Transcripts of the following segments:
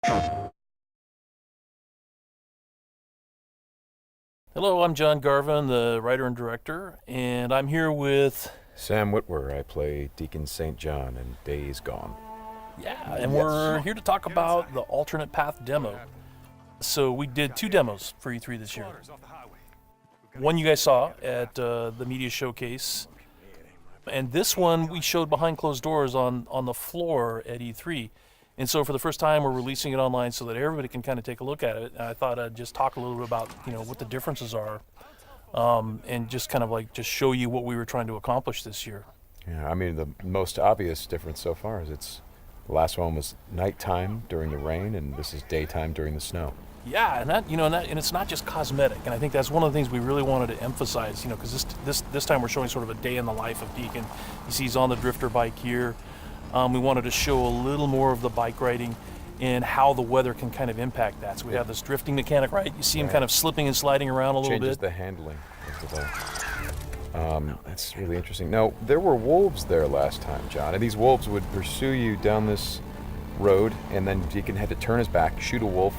Hello, I'm John Garvin, the writer and director, and I'm here with... Sam Witwer. I play Deacon St. John in Days Gone. Yeah, and we're here to talk about the Alternate Path demo. So we did 2 demos for E3 this year. One you guys saw at the media showcase, and this one we showed behind closed doors on the floor at E3. And so for the first time, we're releasing it online so that everybody can kind of take a look at it. And I thought I'd just talk a little bit about, what the differences are, and just kind of just show you what we were trying to accomplish this year. Yeah, I mean, the most obvious difference so far is the last one was nighttime during the rain, and this is daytime during the snow. Yeah, and it's not just cosmetic. And I think that's one of the things we really wanted to emphasize, because this time we're showing sort of a day in the life of Deacon. You see he's on the drifter bike here. We wanted to show a little more of the bike riding and how the weather can kind of impact that. So we have this drifting mechanic, right? You see him kind of slipping and sliding around a little bit. Changes the handling of the bike. That's really interesting. Now, there were wolves there last time, John, and these wolves would pursue you down this road, and then Deacon had to turn his back, shoot a wolf,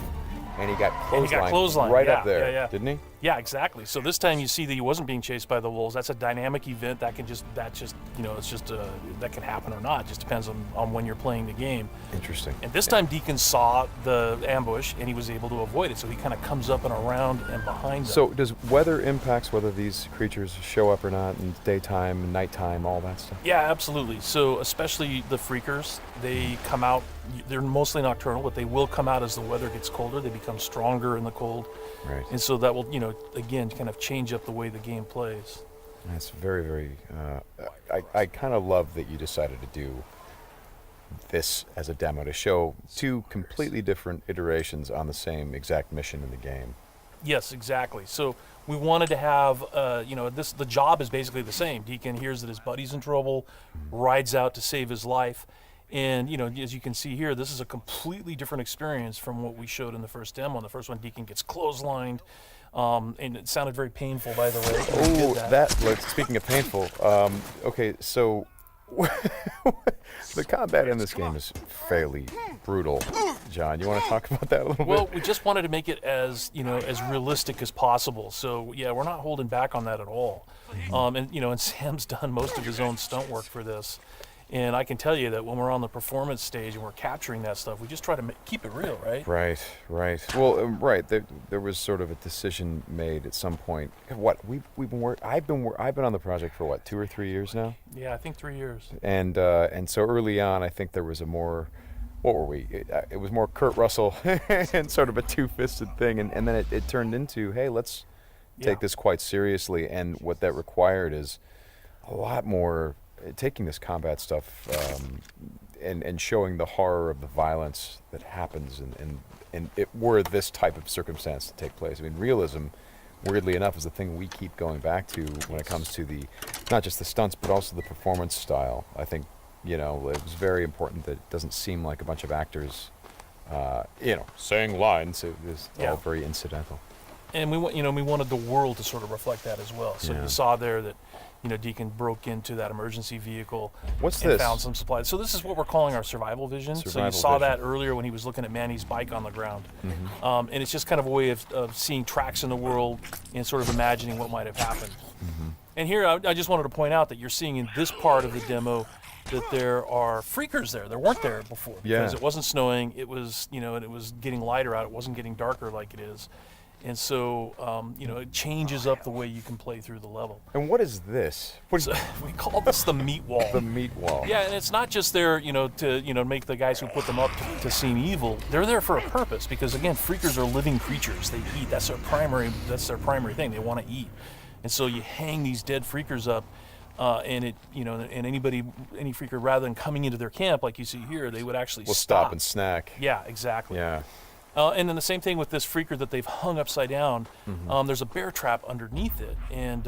and he got clotheslined right up there, didn't he? Yeah, exactly. So this time you see that he wasn't being chased by the wolves. That's a dynamic event that can that can happen or not. It just depends on when you're playing the game. Interesting. And this time Deacon saw the ambush and he was able to avoid it. So he kind of comes up and around and behind them. So does weather impacts whether these creatures show up or not in daytime, nighttime, all that stuff? Yeah, absolutely. So especially the freakers, they come out, they're mostly nocturnal, but they will come out as the weather gets colder. They become stronger in the cold. Right. And so that will, again, kind of change up the way the game plays. That's very, very, I kind of love that you decided to do this as a demo to show 2 completely different iterations on the same exact mission in the game. Yes, exactly. So we wanted to have, the job is basically the same. Deacon hears that his buddy's in trouble, rides out to save his life. And, as you can see here, this is a completely different experience from what we showed in the first demo. In the first one, Deacon gets clotheslined, and it sounded very painful, by the way. Speaking of painful, okay, so the combat in this game is fairly brutal. John, you want to talk about that a little bit? Well, we just wanted to make it as realistic as possible. So, yeah, we're not holding back on that at all. And Sam's done most of his own stunt work for this. And I can tell you that when we're on the performance stage and we're capturing that stuff, we just try to keep it real, right? Right. Well, right. There was sort of a decision made at some point. I've been on the project for 2 or 3 years now. Yeah, I think 3 years. And so early on, I think there was a more, what were we? It was more Kurt Russell and sort of a two-fisted thing, and then it turned into, hey, let's take this quite seriously. And what that required is a lot more. Taking this combat stuff and showing the horror of the violence that happens and it were this type of circumstance to take place. I mean, realism, weirdly enough, is the thing we keep going back to when it comes to not just the stunts, but also the performance style. I think, it was very important that it doesn't seem like a bunch of actors, saying lines. It was all very incidental. And we wanted the world to sort of reflect that as well. So you saw there that, Deacon broke into that emergency vehicle and found some supplies. So this is what we're calling our survival vision. So you saw that earlier when he was looking at Manny's bike on the ground. Mm-hmm. And it's just kind of a way of seeing tracks in the world and sort of imagining what might have happened. Mm-hmm. And here I just wanted to point out that you're seeing in this part of the demo that there are freakers there. There weren't there before because it wasn't snowing. It was, and it was getting lighter out. It wasn't getting darker like it is. And so, it changes up the way you can play through the level. And what is this? We call this the meat wall. The meat wall. Yeah, and it's not just there, to make the guys who put them up to seem evil. They're there for a purpose because, again, freakers are living creatures. They eat. That's their primary thing. They want to eat. And so you hang these dead freakers up, and any freaker, rather than coming into their camp like you see here, they would actually stop and snack. Yeah, exactly. Yeah. And then the same thing with this freaker that they've hung upside down. Mm-hmm. There's a bear trap underneath it, and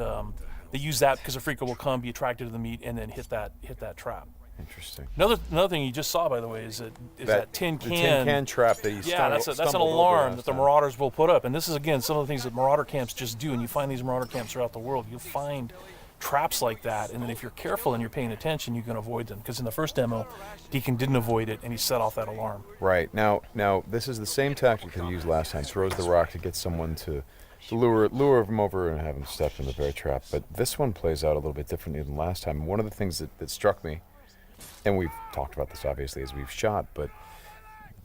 they use that because a freaker will come, be attracted to the meat, and then hit that trap. Interesting. Another thing you just saw, by the way, is that tin can. The tin can trap that you that's an alarm that the Marauders will put up. And this is, again, some of the things that Marauder camps just do. And you find these Marauder camps throughout the world. You'll find traps like that, and then if you're careful and you're paying attention, you can avoid them. Because in the first demo, Deacon didn't avoid it, and he set off that alarm. Right. Now this is the same tactic that he used last time. Throws the rock to get someone to lure him over and have him step in the bear trap. But this one plays out a little bit differently than last time. One of the things that struck me, and we've talked about this obviously as we've shot, but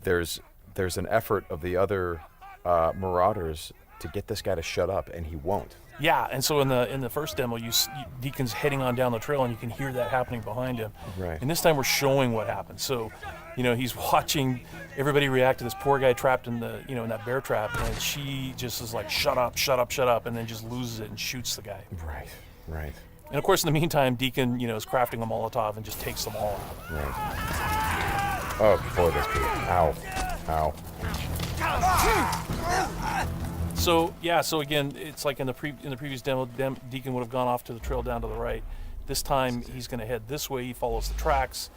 there's an effort of the other Marauders to get this guy to shut up, and he won't. Yeah, and so in the first demo, Deacon's heading on down the trail, and you can hear that happening behind him. Right. And this time we're showing what happened. So, he's watching everybody react to this poor guy trapped in the in that bear trap, and she just is like, shut up, shut up, shut up, and then just loses it and shoots the guy. Right. And of course, in the meantime, Deacon is crafting a Molotov and just takes them all out. Right. Oh boy, that's good. Ow. So again, it's like in the previous demo, Deacon would have gone off to the trail down to the right. This time he's going to head this way. He follows the tracks,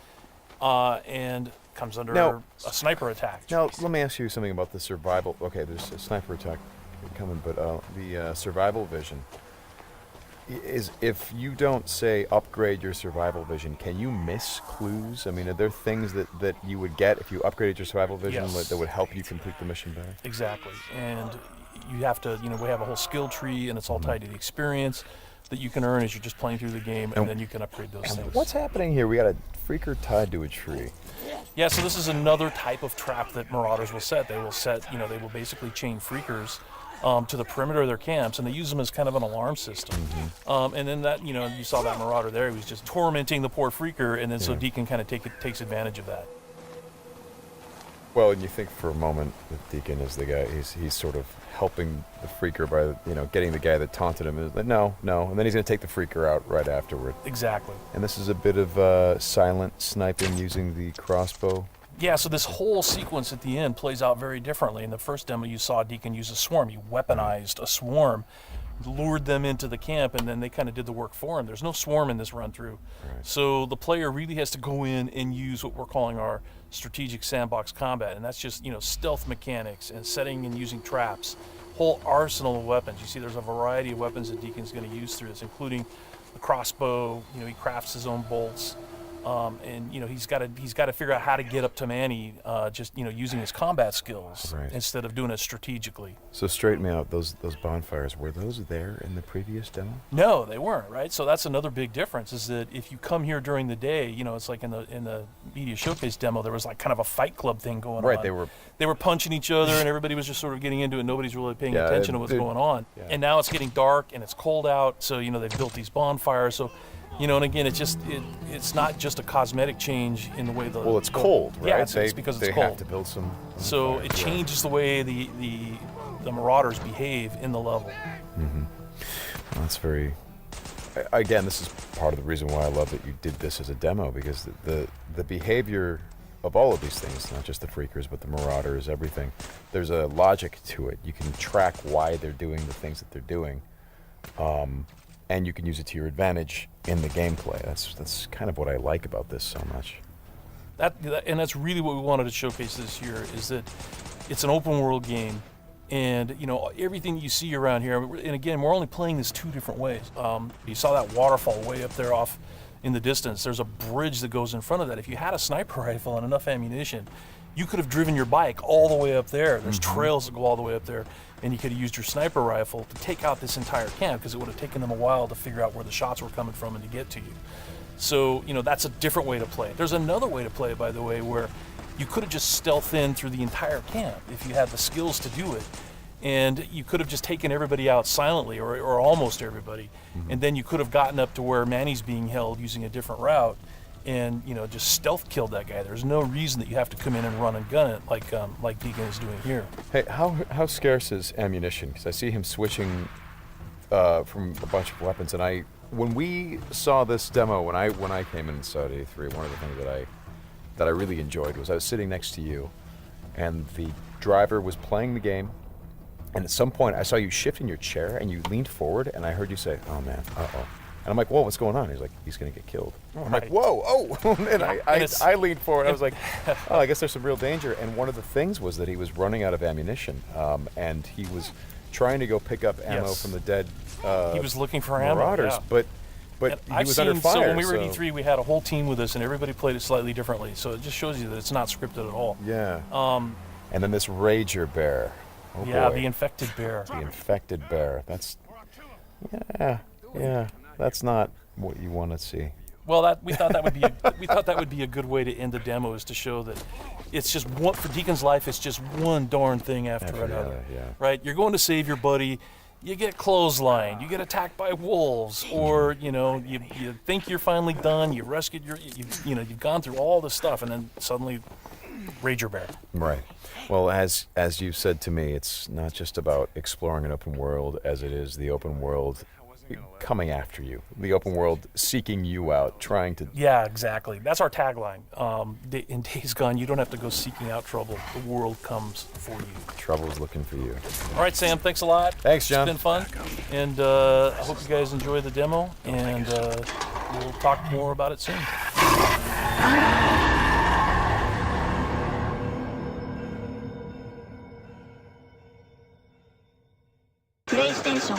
and comes under a sniper attack. Now let me ask you something about the survival. Okay, there's a sniper attack coming, but the survival vision is, if you don't say upgrade your survival vision, can you miss clues? I mean, are there things that you would get if you upgraded your survival vision that would help you complete the mission better? Exactly, and you have to, we have a whole skill tree, and it's all tied to the experience that you can earn as you're just playing through the game, and then you can upgrade those things. What's happening here? We got a freaker tied to a tree. Yeah, so this is another type of trap that Marauders will set. They will basically chain freakers to the perimeter of their camps, and they use them as kind of an alarm system. And then that, you saw that Marauder there, he was just tormenting the poor freaker, and then so Deacon kind of takes advantage of that. Well, and you think for a moment that Deacon is the guy, he's sort of helping the freaker by, getting the guy that taunted him. But no, and then he's going to take the freaker out right afterward. Exactly. And this is a bit of silent sniping using the crossbow. Yeah, so this whole sequence at the end plays out very differently. In the first demo, you saw Deacon use a swarm. He weaponized a swarm, lured them into the camp, and then they kind of did the work for him. There's no swarm in this run-through. Right. So the player really has to go in and use what we're calling our strategic sandbox combat, and that's just, stealth mechanics and setting and using traps, whole arsenal of weapons. You see there's a variety of weapons that Deacon's going to use through this, including the crossbow. He crafts his own bolts. And he's got to figure out how to get up to Manny, just using his combat skills instead of doing it strategically. So straighten me out. Those bonfires, were those there in the previous demo? No, they weren't. Right. So that's another big difference. Is that if you come here during the day, it's like in the media showcase demo, there was like kind of a fight club thing going on. Right. They were punching each other, and everybody was just sort of getting into it. Nobody's really paying attention to what's going on. Yeah. And now it's getting dark and it's cold out. So they've built these bonfires. So. And again, it's not just a cosmetic change in the way it's cold, right? Yeah, it's because it's cold. They have to build some. So it changes the way the Marauders behave in the level. Mm-hmm. Well, that's very. Again, this is part of the reason why I love that you did this as a demo, because the behavior of all of these things, not just the freakers, but the Marauders, everything. There's a logic to it. You can track why they're doing the things that they're doing. And you can use it to your advantage in the gameplay. That's kind of what I like about this so much. And that's really what we wanted to showcase this year, is that it's an open world game, and everything you see around here. And again, we're only playing this two different ways. You saw that waterfall way up there off in the distance. There's a bridge that goes in front of that. If you had a sniper rifle and enough ammunition, you could have driven your bike all the way up there. There's trails that go all the way up there. And you could have used your sniper rifle to take out this entire camp, because it would have taken them a while to figure out where the shots were coming from and to get to you. So, that's a different way to play it. There's another way to play it, by the way, where you could have just stealthed in through the entire camp if you had the skills to do it. And you could have just taken everybody out silently, or almost everybody. And then you could have gotten up to where Manny's being held using a different route, and just stealth killed that guy. There's no reason that you have to come in and run and gun it like Deacon is doing here. Hey, how scarce is ammunition? Because I see him switching from a bunch of weapons, and when we saw this demo, when I came in and saw it at A3, one of the things that I really enjoyed was I was sitting next to you, and the driver was playing the game, and at some point I saw you shift in your chair and you leaned forward, and I heard you say, "Oh man, uh-oh." And I'm like, whoa, what's going on? He's like, he's going to get killed. I'm like, whoa, oh. And I leaned forward. I was like, oh, I guess there's some real danger. And one of the things was that he was running out of ammunition. And he was trying to go pick up ammo from the dead he was looking for Marauders. ammo, But but And he was under fire. So when we were at E3, we had a whole team with us, and everybody played it slightly differently. So it just shows you that it's not scripted at all. Yeah. And then this Rager Bear. Oh yeah, boy. the infected bear. The infected bear. That's, yeah. That's not what you want to see. Well, we thought that would be a good way to end the demo, is to show that it's just one, for Deacon's life. It's just one darn thing after another. Yeah. Right? You're going to save your buddy. You get clotheslined. You get attacked by wolves, or you think you're finally done. You rescued you've gone through all this stuff, and then suddenly, Rager Bear. Right. Well, as you said to me, it's not just about exploring an open world as it is the open world coming after you, the open world seeking you out, trying to... Yeah, exactly. That's our tagline. In Days Gone, you don't have to go seeking out trouble. The world comes for you. Trouble's looking for you. All right, Sam, thanks a lot. Thanks, John. It's been fun. And I hope you guys enjoy the demo, and we'll talk more about it soon. PlayStation